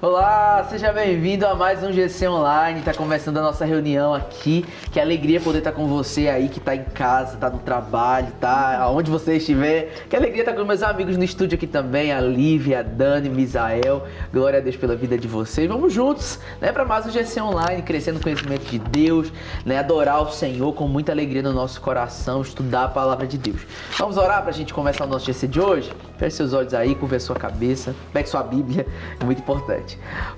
Olá, seja bem-vindo a mais um GC Online. Tá começando a nossa reunião aqui. Que alegria poder estar com você aí que tá em casa, tá no trabalho, tá aonde você estiver. Que alegria estar com meus amigos no estúdio aqui também, a Lívia, a Dani, Misael. Glória a Deus pela vida de vocês. Vamos juntos, né, para mais um GC Online, crescendo no conhecimento de Deus, né, adorar o Senhor com muita alegria no nosso coração, estudar a palavra de Deus. Vamos orar pra gente começar o nosso GC de hoje? Feche seus olhos aí, curva a sua cabeça, pegue sua Bíblia, é muito importante.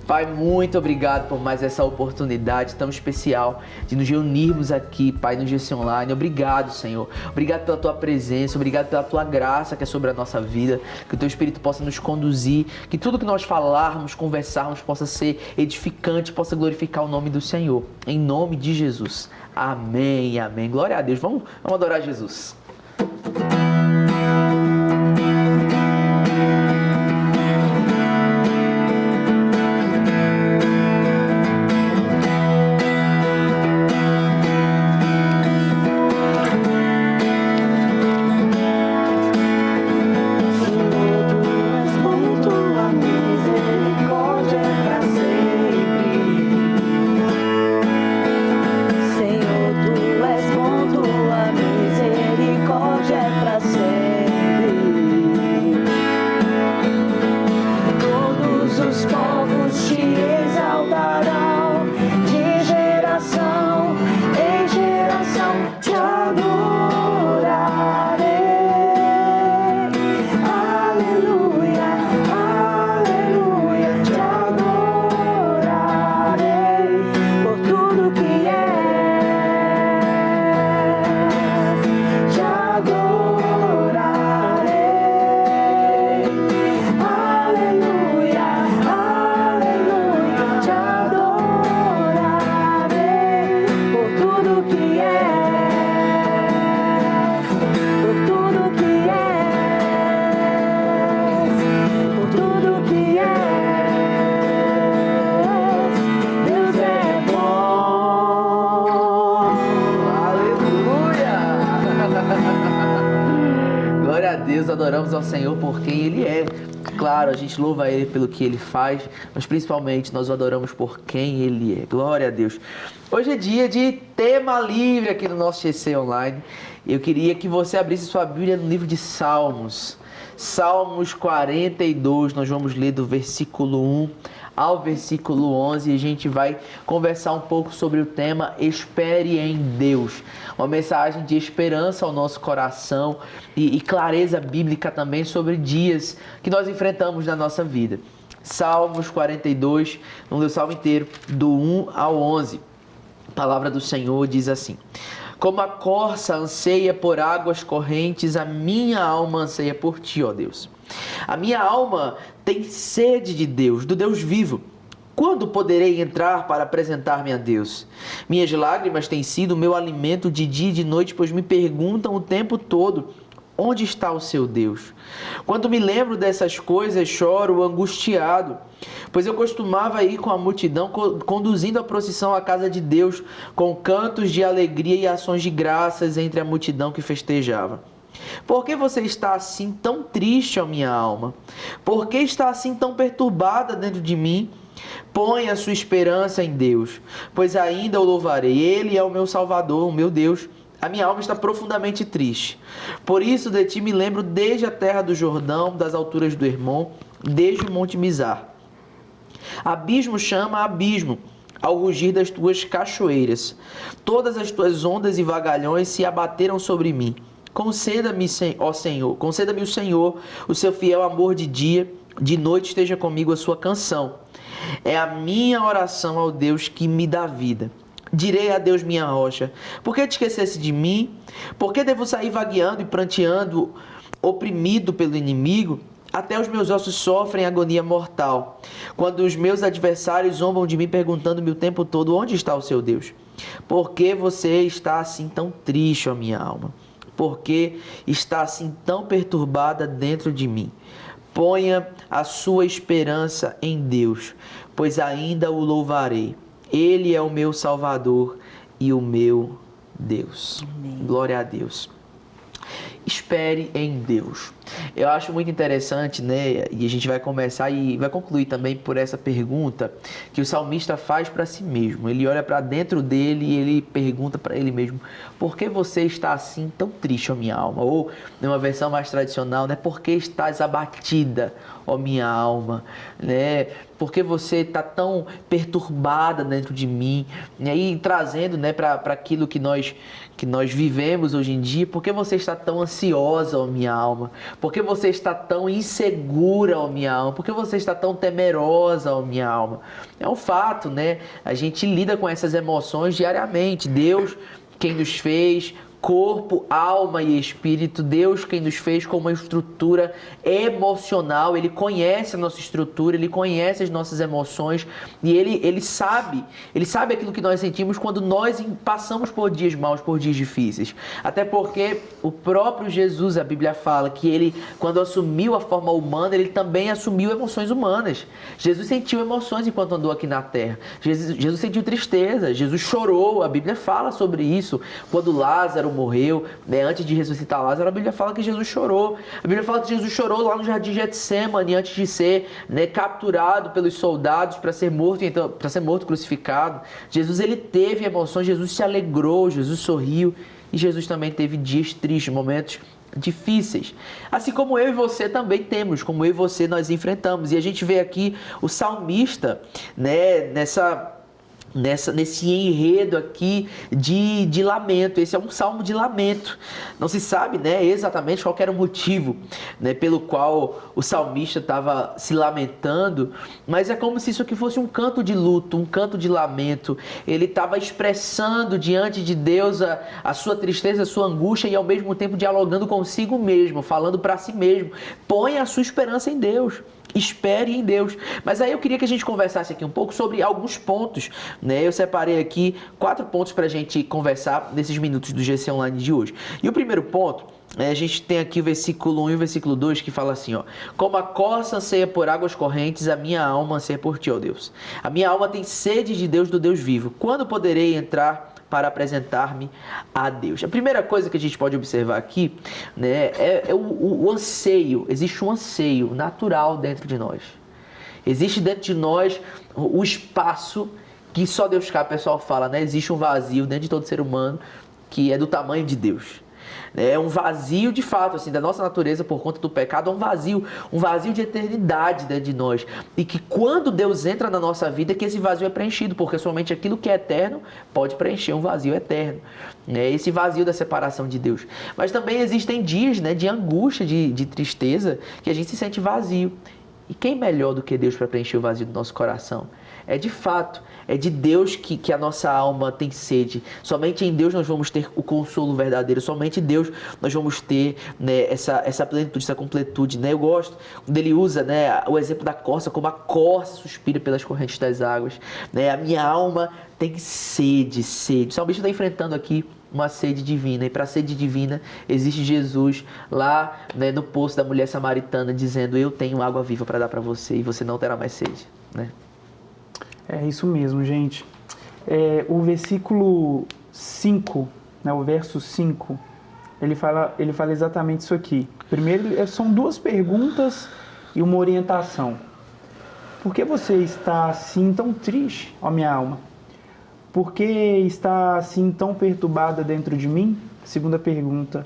Pai, muito obrigado por mais essa oportunidade tão especial de nos reunirmos aqui, Pai, no GC Online. Obrigado, Senhor. Obrigado pela Tua presença, obrigado pela Tua graça que é sobre a nossa vida, que o Teu Espírito possa nos conduzir, que tudo que nós falarmos, conversarmos possa ser edificante, possa glorificar o nome do Senhor. Em nome de Jesus. Amém, amém. Glória a Deus. Vamos adorar Jesus. Adoramos ao Senhor por quem Ele é. Claro, a gente louva Ele pelo que Ele faz, mas principalmente nós o adoramos por quem Ele é. Glória a Deus. Hoje é dia de tema livre aqui no nosso GC Online. Eu queria que você abrisse sua Bíblia no livro de Salmos. Salmos 42, nós vamos ler do versículo 1 ao versículo 11 e a gente vai conversar um pouco sobre o tema Espere em Deus. Uma mensagem de esperança ao nosso coração e clareza bíblica também sobre dias que nós enfrentamos na nossa vida. Salmos 42, vamos ler o salmo inteiro, do 1 ao 11. A palavra do Senhor diz assim: Como a corça anseia por águas correntes, a minha alma anseia por ti, ó Deus. A minha alma tem sede de Deus, do Deus vivo. Quando poderei entrar para apresentar-me a Deus? Minhas lágrimas têm sido o meu alimento de dia e de noite, pois me perguntam o tempo todo: onde está o seu Deus? Quando me lembro dessas coisas, choro angustiado, pois eu costumava ir com a multidão, conduzindo a procissão à casa de Deus, com cantos de alegria e ações de graças entre a multidão que festejava. Por que você está assim tão triste, ó minha alma? Por que está assim tão perturbada dentro de mim? Põe a sua esperança em Deus, pois ainda o louvarei. Ele é o meu Salvador, o meu Deus. A minha alma está profundamente triste. Por isso de ti me lembro desde a terra do Jordão, das alturas do Hermon, desde o monte Mizar. Abismo chama abismo ao rugir das tuas cachoeiras. Todas as tuas ondas e vagalhões se abateram sobre mim. Conceda-me, ó Senhor, conceda-me o Senhor o seu fiel amor de dia, de noite esteja comigo a sua canção. É a minha oração ao Deus que me dá vida. Direi a Deus minha rocha: por que te esquecesse de mim? Por que devo sair vagueando e pranteando, oprimido pelo inimigo? Até os meus ossos sofrem agonia mortal, quando os meus adversários zombam de mim, perguntando-me o tempo todo: onde está o seu Deus? Por que você está assim tão triste, ó minha alma? Por que está assim tão perturbada dentro de mim? Ponha a sua esperança em Deus, pois ainda o louvarei. Ele é o meu Salvador e o meu Deus. Amém. Glória a Deus. espere em Deus. Eu acho muito interessante, né? E a gente vai começar e vai concluir também por essa pergunta que o salmista faz para si mesmo. Ele olha para dentro dele e ele pergunta para ele mesmo: por que você está assim tão triste, ó minha alma? Ou, numa versão mais tradicional, né? Por que estás abatida, ó minha alma? Né? Por que você está tão perturbada dentro de mim? E aí trazendo, né, para aquilo que nós vivemos hoje em dia: por que você está tão ansiosa, ó minha alma? Por que você está tão insegura, ó minha alma? Por que você está tão temerosa, ó minha alma? É um fato, né? A gente lida com essas emoções diariamente. Deus, quem nos fez, corpo, alma e espírito, Deus quem nos fez com uma estrutura emocional, Ele conhece a nossa estrutura, Ele conhece as nossas emoções e Ele sabe aquilo que nós sentimos quando nós passamos por dias maus, por dias difíceis. Até porque o próprio Jesus, a Bíblia fala que Ele, quando assumiu a forma humana, Ele também assumiu emoções humanas. Jesus sentiu emoções enquanto andou aqui na terra. Jesus sentiu tristeza, Jesus chorou, a Bíblia fala sobre isso. Quando Lázaro morreu, né, antes de ressuscitar Lázaro, a Bíblia fala que Jesus chorou. A Bíblia fala que Jesus chorou lá no jardim de Getsêmani antes de ser, né, capturado pelos soldados para ser morto, então, para ser morto crucificado. Jesus, ele teve emoções, Jesus se alegrou, Jesus sorriu e Jesus também teve dias tristes, momentos difíceis. Assim como eu e você também temos, como eu e você nós enfrentamos. E a gente vê aqui o salmista, né, nesse enredo aqui de lamento. Esse é um salmo de lamento. Não se sabe, né, exatamente qual era o motivo, né, pelo qual o salmista estava se lamentando, mas é como se isso aqui fosse um canto de luto, um canto de lamento. Ele estava expressando diante de Deus a sua tristeza, a sua angústia e ao mesmo tempo dialogando consigo mesmo, falando para si mesmo: põe a sua esperança em Deus. Espere em Deus. Mas aí eu queria que a gente conversasse aqui um pouco sobre alguns pontos, né? Eu separei aqui 4 pontos para a gente conversar nesses minutos do GC Online de hoje. E o primeiro ponto, a gente tem aqui o versículo 1 e o versículo 2 que fala assim, ó: como a corça anseia por águas correntes, a minha alma anseia por ti, ó Deus. A minha alma tem sede de Deus, do Deus vivo. Quando poderei entrar para apresentar-me a Deus? A primeira coisa que a gente pode observar aqui, né, é o anseio. Existe um anseio natural dentro de nós. Existe dentro de nós o espaço que só Deus cabe. O pessoal fala, né? Existe um vazio dentro de todo ser humano que é do tamanho de Deus. É um vazio de fato, assim, da nossa natureza por conta do pecado, é um vazio de eternidade dentro de nós. E que quando Deus entra na nossa vida, que esse vazio é preenchido, porque somente aquilo que é eterno pode preencher um vazio eterno. Esse vazio da separação de Deus. Mas também existem dias, né, de angústia, de tristeza, que a gente se sente vazio. E quem melhor do que Deus para preencher o vazio do nosso coração? É de fato, é de Deus que a nossa alma tem sede. Somente em Deus nós vamos ter o consolo verdadeiro. Somente em Deus nós vamos ter, né, essa plenitude, essa completude. Né? Eu gosto quando ele usa, né, o exemplo da corça, como a corça suspira pelas correntes das águas. Né? A minha alma tem sede. O salmista está enfrentando aqui uma sede divina, e para a sede divina existe Jesus lá, né, no poço da mulher samaritana, dizendo: eu tenho água viva para dar para você e você não terá mais sede. Né? É isso mesmo, gente. O versículo 5, né, o verso 5, ele fala exatamente isso aqui. Primeiro, são 2 perguntas e uma orientação. Por que você está assim tão triste, ó minha alma? Por que está assim tão perturbada dentro de mim? Segunda pergunta.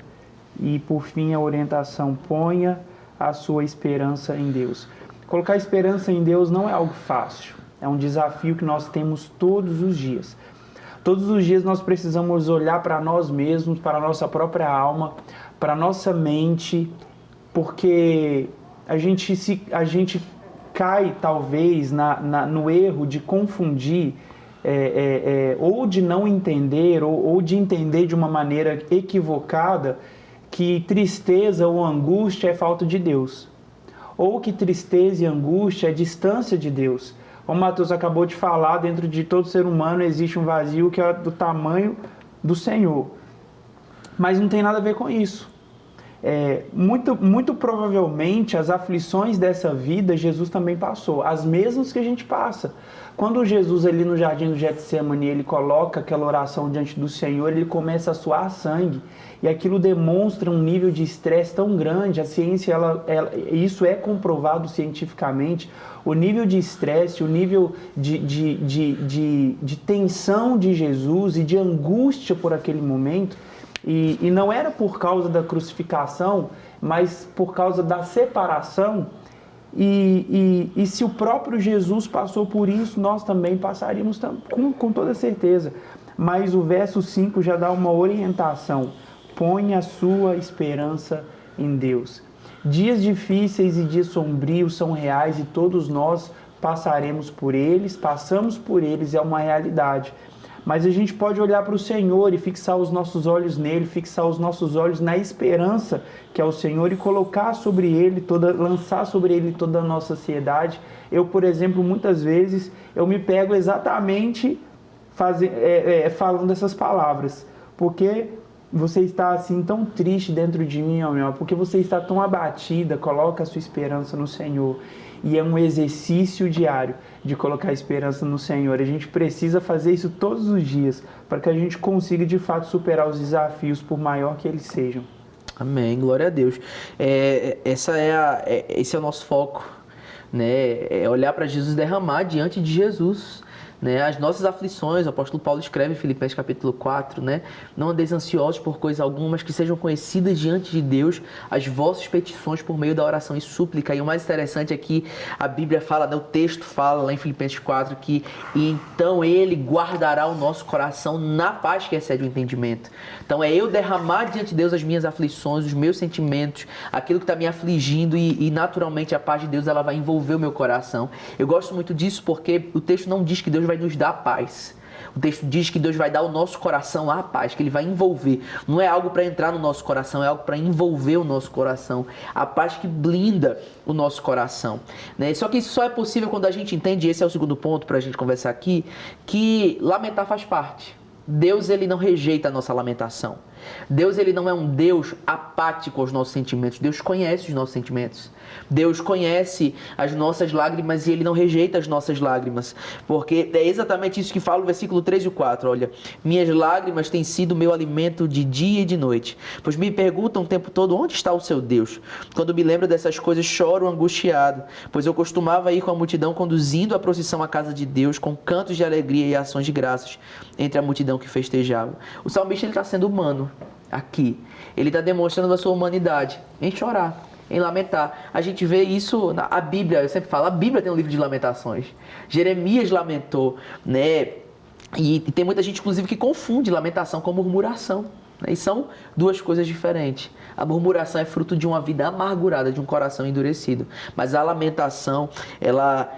E por fim a orientação: ponha a sua esperança em Deus. Colocar esperança em Deus não é algo fácil. É um desafio que nós temos todos os dias. Todos os dias nós precisamos olhar para nós mesmos, para a nossa própria alma, para a nossa mente, porque a gente cai talvez no erro de confundir ou de não entender, ou de entender de uma maneira equivocada que tristeza ou angústia é falta de Deus, ou que tristeza e angústia é distância de Deus. Como o Matheus acabou de falar, dentro de todo ser humano existe um vazio que é do tamanho do Senhor. Mas não tem nada a ver com isso. muito provavelmente as aflições dessa vida Jesus também passou, as mesmas que a gente passa. Quando Jesus ali no jardim do Getsemane, ele coloca aquela oração diante do Senhor, ele começa a suar sangue, e aquilo demonstra um nível de estresse tão grande. A ciência, isso é comprovado cientificamente, o nível de estresse, o nível de tensão de Jesus e de angústia por aquele momento. E não era por causa da crucificação, mas por causa da separação. E se o próprio Jesus passou por isso, nós também passaríamos com toda certeza. Mas o verso 5 já dá uma orientação. Põe a sua esperança em Deus. Dias difíceis e dias sombrios são reais e todos nós passaremos por eles, passamos por eles, é uma realidade. Mas a gente pode olhar para o Senhor e fixar os nossos olhos nele, fixar os nossos olhos na esperança que é o Senhor e colocar sobre ele lançar sobre ele toda a nossa ansiedade. Eu, por exemplo, muitas vezes eu me pego exatamente falando essas palavras, porque você está assim tão triste dentro de mim, ó meu, porque você está tão abatida. Coloca a sua esperança no Senhor. E é um exercício diário de colocar a esperança no Senhor. A gente precisa fazer isso todos os dias para que a gente consiga de fato superar os desafios, por maior que eles sejam. Amém, glória a Deus. Esse é o nosso foco, né? É olhar para Jesus, derramar diante de Jesus, né, as nossas aflições. O apóstolo Paulo escreve em Filipenses capítulo 4, né? Não andeis ansiosos por coisa alguma, mas que sejam conhecidas diante de Deus as vossas petições por meio da oração e súplica. E o mais interessante é que a Bíblia fala, né, o texto fala lá em Filipenses 4 que e então ele guardará o nosso coração na paz que excede o entendimento. Então é eu derramar diante de Deus as minhas aflições, os meus sentimentos, aquilo que está me afligindo e naturalmente a paz de Deus ela vai envolver o meu coração. Eu gosto muito disso porque o texto não diz que Deus vai nos dar paz. O texto diz que Deus vai dar ao nosso coração a paz, que Ele vai envolver. Não é algo para entrar no nosso coração, é algo para envolver o nosso coração. A paz que blinda o nosso coração, né? Só que isso só é possível quando a gente entende, esse é o segundo ponto para a gente conversar aqui, que lamentar faz parte. Deus, ele não rejeita a nossa lamentação. Deus, ele não é um Deus apático aos nossos sentimentos. Deus conhece os nossos sentimentos. Deus conhece as nossas lágrimas e ele não rejeita as nossas lágrimas. Porque é exatamente isso que fala o versículo 3 e o 4. Olha, minhas lágrimas têm sido meu alimento de dia e de noite. Pois me perguntam o tempo todo, onde está o seu Deus? Quando me lembro dessas coisas, choro angustiado. Pois eu costumava ir com a multidão conduzindo a procissão à casa de Deus, com cantos de alegria e ações de graças entre a multidão que festejava. O salmista está sendo humano aqui. Ele está demonstrando a sua humanidade em chorar, em lamentar. A gente vê isso na Bíblia. Eu sempre falo, a Bíblia tem um livro de lamentações. Jeremias lamentou, né? E tem muita gente, inclusive, que confunde lamentação com murmuração, né? E são duas coisas diferentes. A murmuração é fruto de uma vida amargurada, de um coração endurecido. Mas a lamentação, ela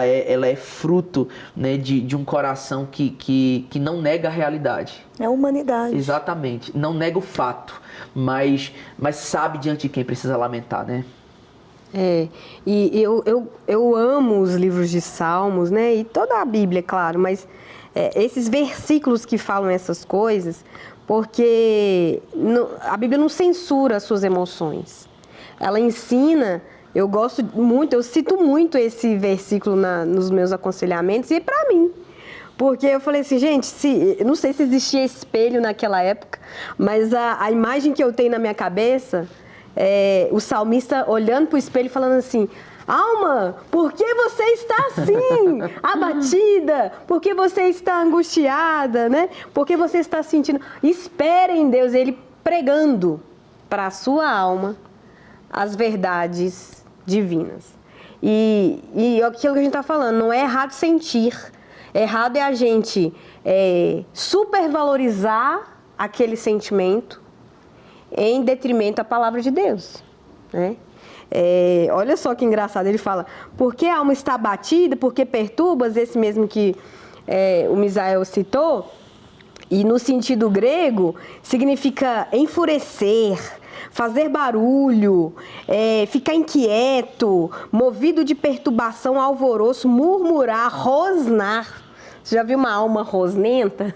é fruto, né, de um coração que não nega a realidade. É a humanidade. Exatamente. Não nega o fato, mas sabe diante de quem precisa lamentar, né? E eu amo os livros de Salmos, né? E toda a Bíblia, claro, mas esses versículos que falam essas coisas, porque a Bíblia não censura as suas emoções. Ela ensina, eu gosto muito, eu cito muito esse versículo nos meus aconselhamentos, e é para mim. Porque eu falei assim, gente, não sei se existia espelho naquela época, mas a imagem que eu tenho na minha cabeça é o salmista olhando para o espelho e falando assim, alma, por que você está assim, abatida? Por que você está angustiada, né? Por que você está sentindo? Espere em Deus, ele pregando para a sua alma as verdades divinas. E aquilo que a gente está falando, não é errado sentir. Errado é a gente supervalorizar aquele sentimento em detrimento da palavra de Deus, né? Olha só que engraçado, ele fala, porque a alma está abatida, porque perturbas, esse mesmo que o Misael citou, e no sentido grego significa enfurecer, fazer barulho, ficar inquieto, movido de perturbação, alvoroço, murmurar, rosnar Você já viu uma alma rosnenta?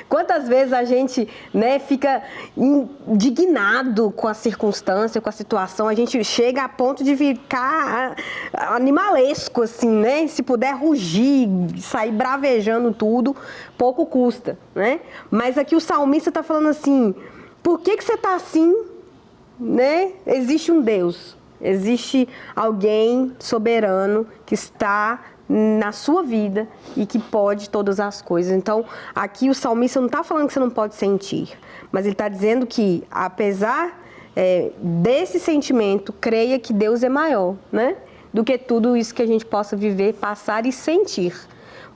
Quantas vezes a gente, né, fica indignado com a circunstância, com a situação, a gente chega a ponto de ficar animalesco, assim, né? Se puder rugir, sair bravejando tudo, pouco custa, né? Mas aqui o salmista está falando assim, por que você está assim, né? Existe um Deus, existe alguém soberano que está na sua vida e que pode todas as coisas. Então, aqui o salmista não está falando que você não pode sentir, mas ele está dizendo que, apesar desse sentimento, creia que Deus é maior, né? Do que tudo isso que a gente possa viver, passar e sentir.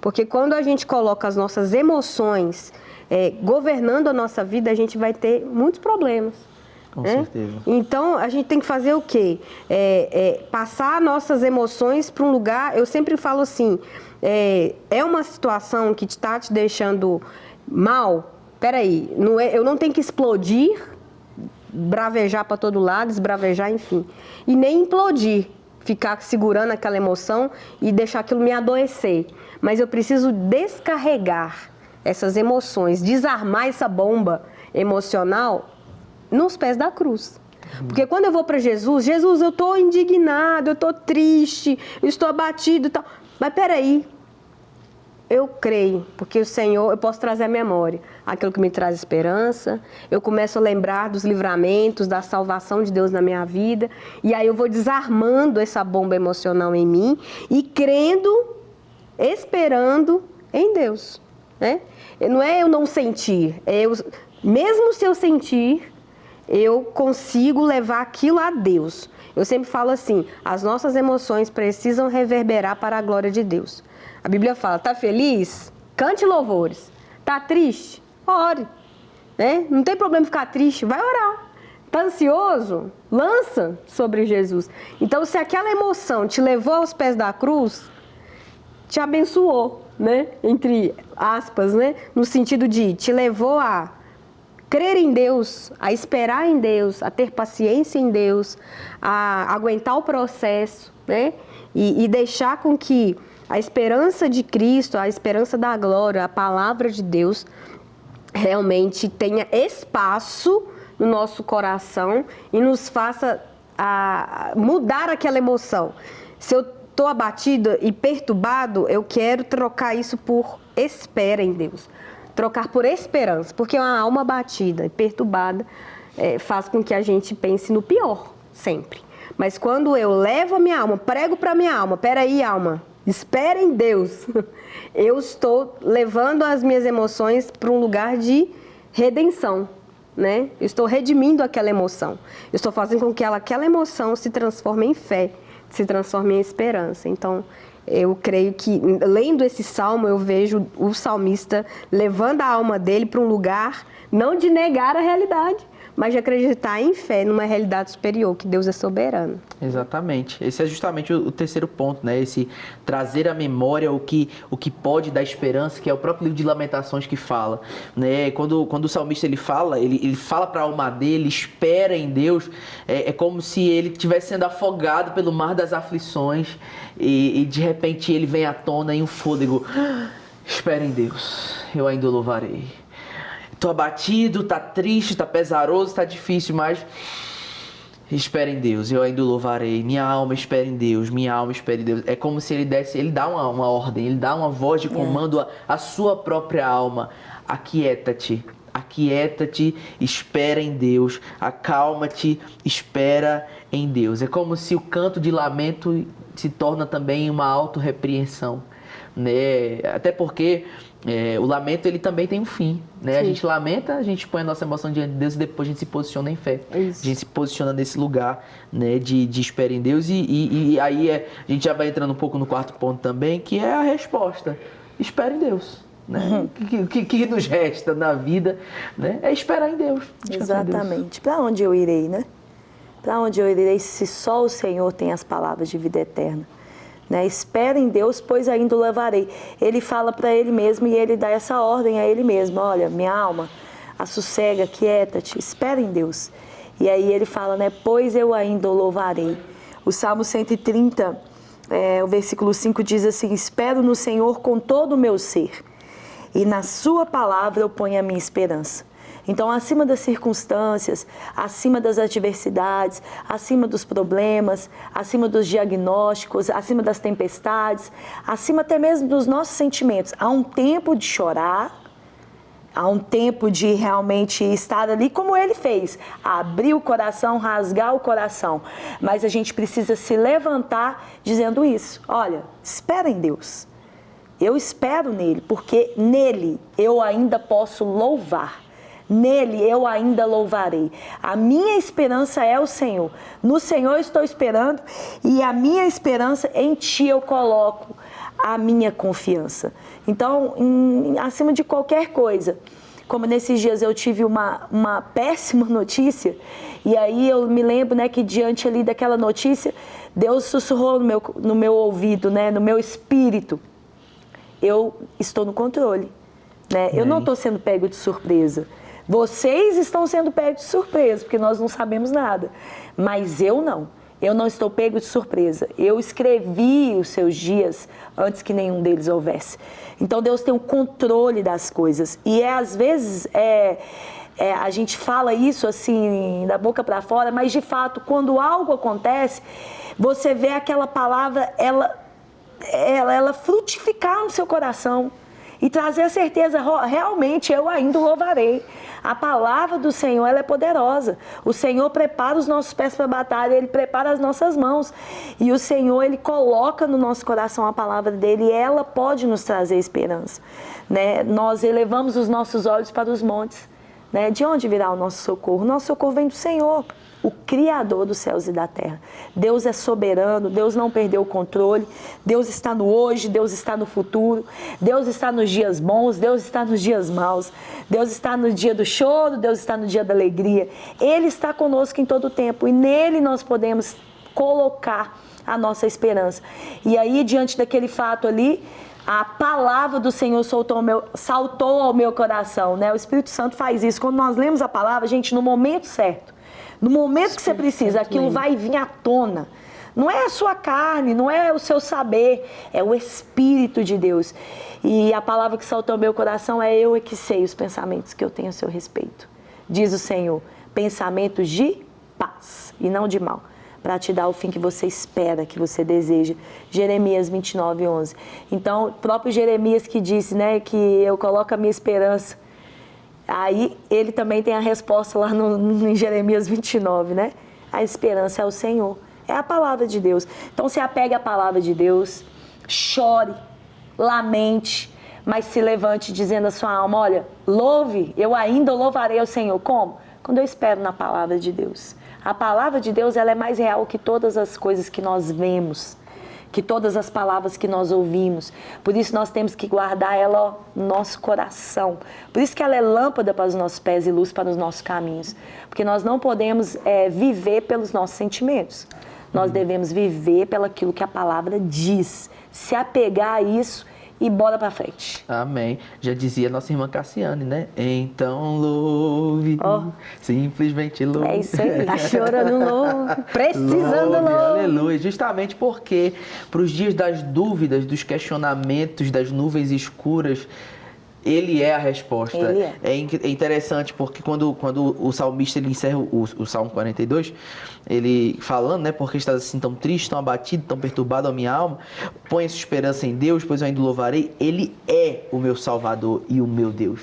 Porque quando a gente coloca as nossas emoções governando a nossa vida, a gente vai ter muitos problemas. Com certeza. Então, a gente tem que fazer o quê? Passar nossas emoções para um lugar... Eu sempre falo assim, é uma situação que está te deixando mal? Peraí, eu não tenho que explodir, bravejar para todo lado, esbravejar, enfim. E nem implodir, ficar segurando aquela emoção e deixar aquilo me adoecer. Mas eu preciso descarregar essas emoções, desarmar essa bomba emocional nos pés da cruz. Porque quando eu vou para Jesus, eu estou indignado, eu estou triste, eu estou abatido e tal. Mas peraí, eu creio, porque o Senhor, eu posso trazer à memória aquilo que me traz esperança, eu começo a lembrar dos livramentos, da salvação de Deus na minha vida, e aí eu vou desarmando essa bomba emocional em mim e crendo, esperando em Deus, né? Não é eu não sentir, mesmo se eu sentir, eu consigo levar aquilo a Deus. Eu sempre falo assim, as nossas emoções precisam reverberar para a glória de Deus. A Bíblia fala, tá feliz? Cante louvores. Tá triste? Ore. Né? Não tem problema ficar triste, vai orar. Tá ansioso? Lança sobre Jesus. Então, se aquela emoção te levou aos pés da cruz, te abençoou, né? Entre aspas, né? No sentido de te levou a crer em Deus, a esperar em Deus, a ter paciência em Deus, a aguentar o processo, né? E deixar com que a esperança de Cristo, a esperança da glória, a palavra de Deus realmente tenha espaço no nosso coração e nos faça mudar aquela emoção. Se eu estou abatido e perturbado, eu quero trocar isso por espera em Deus. Trocar por esperança, porque uma alma abatida e perturbada faz com que a gente pense no pior, sempre. Mas quando eu levo a minha alma, prego para a minha alma, peraí, alma, espera em Deus, eu estou levando as minhas emoções para um lugar de redenção, né? Eu estou redimindo aquela emoção, eu estou fazendo com que aquela emoção se transforme em fé, se transforme em esperança. Então, eu creio que, lendo esse salmo, eu vejo o salmista levando a alma dele para um lugar, não de negar a realidade, mas de acreditar em fé numa realidade superior, que Deus é soberano. Exatamente. Esse é justamente o terceiro ponto, né? Esse trazer à memória o que pode dar esperança, que é o próprio livro de Lamentações que fala, né? Quando o salmista ele fala para a alma dele, espera em Deus, é como se ele estivesse sendo afogado pelo mar das aflições e de repente ele vem à tona em um fôlego. Espera em Deus, eu ainda o louvarei. Tô abatido, tá triste, tá pesaroso, tá difícil, mas espera em Deus, eu ainda o louvarei. Minha alma espera em Deus, minha alma espera em Deus. É como se ele dá uma ordem, ele dá uma voz de comando à sua própria alma. Aquieta-te, aquieta-te, espera em Deus, acalma-te, espera em Deus. É como se o canto de lamento se torna também uma autorrepreensão, né? Até porque o lamento ele também tem um fim, né? A gente lamenta, a gente põe a nossa emoção diante de Deus e depois a gente se posiciona em fé. Isso. A gente se posiciona nesse lugar, né, de espera em Deus e aí a gente já vai entrando um pouco no quarto ponto também, que é a resposta. Espera em Deus, né? O que nos resta na vida, né? É esperar em Deus. Exatamente. Para onde eu irei, né? Para onde eu irei se só o Senhor tem as palavras de vida eterna? Né? Espera em Deus, pois ainda o levarei. Ele fala para ele mesmo e ele dá essa ordem a ele mesmo. Olha, minha alma, assossega, quieta-te, espera em Deus. E aí ele fala, né? Pois eu ainda o louvarei. O Salmo 130, o versículo 5 diz assim: espero no Senhor com todo o meu ser, e na sua palavra eu ponho a minha esperança. Então, acima das circunstâncias, acima das adversidades, acima dos problemas, acima dos diagnósticos, acima das tempestades, acima até mesmo dos nossos sentimentos, há um tempo de chorar, há um tempo de realmente estar ali como ele fez, abrir o coração, rasgar o coração. Mas a gente precisa se levantar dizendo isso: olha, espera em Deus. Eu espero nele, porque nele eu ainda posso louvar. Nele eu ainda louvarei. A minha esperança é o Senhor. No Senhor estou esperando, e a minha esperança em Ti eu coloco a minha confiança. Então, acima de qualquer coisa, como nesses dias eu tive uma péssima notícia, e aí eu me lembro, né, que diante ali daquela notícia, Deus sussurrou no meu ouvido, né, no meu espírito: eu estou no controle, né? Eu não estou sendo pego de surpresa. Vocês estão sendo pegos de surpresa, porque nós não sabemos nada. Mas eu não. Eu não estou pego de surpresa. Eu escrevi os seus dias antes que nenhum deles houvesse. Então Deus tem o controle das coisas. E às vezes a gente fala isso assim, da boca para fora, mas de fato, quando algo acontece, você vê aquela palavra, ela frutificar no seu coração e trazer a certeza: realmente eu ainda o louvarei. A palavra do Senhor, ela é poderosa. O Senhor prepara os nossos pés para a batalha, Ele prepara as nossas mãos. E o Senhor, Ele coloca no nosso coração a palavra dEle, e ela pode nos trazer esperança, né? Nós elevamos os nossos olhos para os montes, né? De onde virá o nosso socorro? O nosso socorro vem do Senhor, o Criador dos céus e da terra. Deus é soberano, Deus não perdeu o controle, Deus está no hoje, Deus está no futuro, Deus está nos dias bons, Deus está nos dias maus, Deus está no dia do choro, Deus está no dia da alegria. Ele está conosco em todo o tempo, e nele nós podemos colocar a nossa esperança. E aí, diante daquele fato ali, a palavra do Senhor saltou ao meu coração, né? O Espírito Santo faz isso. Quando nós lemos a palavra, gente, no momento certo, no momento que você precisa, aquilo vai vir à tona. Não é a sua carne, não é o seu saber, é o Espírito de Deus. E a palavra que saltou ao meu coração é: eu é que sei os pensamentos que eu tenho a seu respeito. Diz o Senhor: pensamentos de paz e não de mal, para te dar o fim que você espera, que você deseja. Jeremias 29:11. Então, o próprio Jeremias que disse, né, que eu coloco a minha esperança. Aí ele também tem a resposta lá em Jeremias 29, né? A esperança é o Senhor, é a palavra de Deus. Então se apegue à palavra de Deus, chore, lamente, mas se levante dizendo à sua alma: olha, louve, eu ainda louvarei ao Senhor. Como? Quando eu espero na palavra de Deus. A palavra de Deus, ela é mais real que todas as coisas que nós vemos, que todas as palavras que nós ouvimos. Por isso nós temos que guardar ela no nosso coração. Por isso que ela é lâmpada para os nossos pés e luz para os nossos caminhos. Porque nós não podemos viver pelos nossos sentimentos. Nós devemos viver pelo aquilo que a palavra diz. Se apegar a isso e bora pra frente. Amém. Já dizia nossa irmã Cassiane, né? Então louve, simplesmente louve. É isso aí. Tá chorando louve, precisando louve. Aleluia. Justamente porque para os dias das dúvidas, dos questionamentos, das nuvens escuras, Ele é a resposta. Ele é. É interessante porque quando o salmista ele encerra o Salmo 42, ele falando, né? Porque estás assim tão triste, tão abatido, tão perturbado a minha alma, põe essa esperança em Deus, pois eu ainda o louvarei. Ele é o meu Salvador e o meu Deus.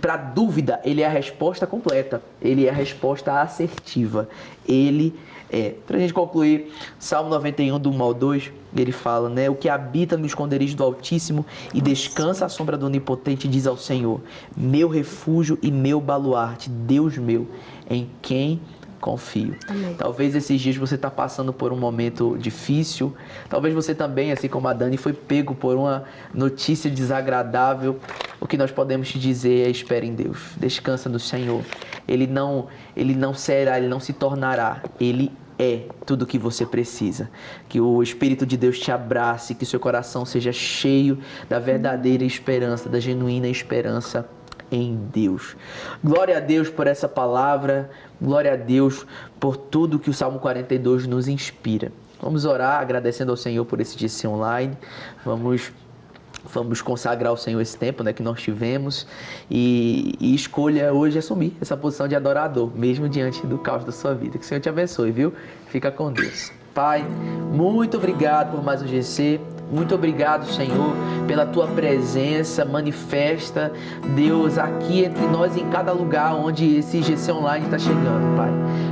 Para dúvida, Ele é a resposta completa. Ele é a resposta assertiva. Ele é. Para a gente concluir, Salmo 91, do 1 ao 2, ele fala, né? O que habita no esconderijo do Altíssimo e descansa à sombra do Onipotente diz ao Senhor: meu refúgio e meu baluarte, Deus meu, em quem confio. Amém. Talvez esses dias você está passando por um momento difícil. Talvez você também, assim como a Dani, foi pego por uma notícia desagradável. O que nós podemos te dizer é: espere em Deus. Descansa no Senhor. Ele não será, Ele não se tornará. Ele é tudo o que você precisa. Que o Espírito de Deus te abrace, que seu coração seja cheio da verdadeira esperança, da genuína esperança em Deus. Glória a Deus por essa palavra, glória a Deus por tudo que o Salmo 42 nos inspira. Vamos orar agradecendo ao Senhor por esse GC Online. Vamos consagrar ao Senhor esse tempo, né, que nós tivemos e escolha hoje assumir essa posição de adorador, mesmo diante do caos da sua vida. Que o Senhor te abençoe, viu? Fica com Deus. Pai, muito obrigado por mais um GC. Muito obrigado, Senhor, pela Tua presença manifesta, Deus, aqui entre nós, em cada lugar onde esse GC Online está chegando, Pai.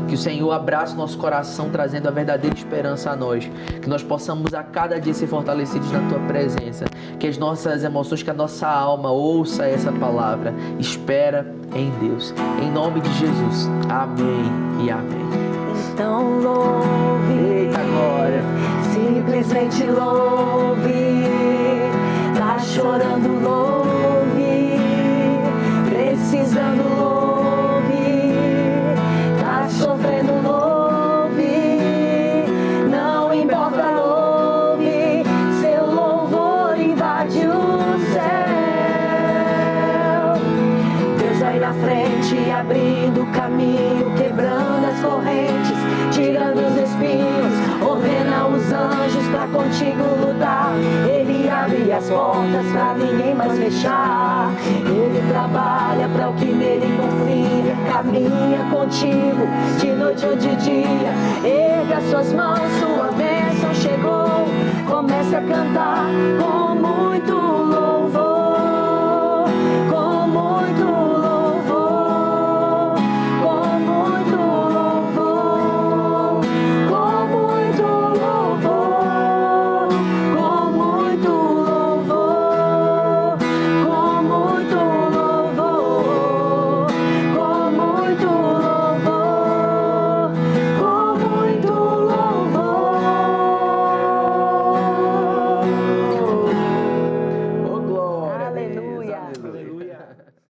Que o Senhor abrace o nosso coração, trazendo a verdadeira esperança a nós. Que nós possamos a cada dia ser fortalecidos na Tua presença. Que as nossas emoções, que a nossa alma ouça essa palavra. Espera em Deus. Em nome de Jesus. Amém e amém. Então louve. Eita glória. Simplesmente louve, tá chorando, louve, precisando, louve, tá sofrendo, louve, não importa, louve, seu louvor invade o céu. Deus vai na frente, abrindo o caminho, quebrando as correntes, tirando os espinhos, ordena os anjos pra contigo lutar. Ele abre as portas pra ninguém mais fechar. Ele trabalha pra o que nele confia, caminha contigo de noite ou de dia. Erga suas mãos, sua bênção chegou. Comece a cantar.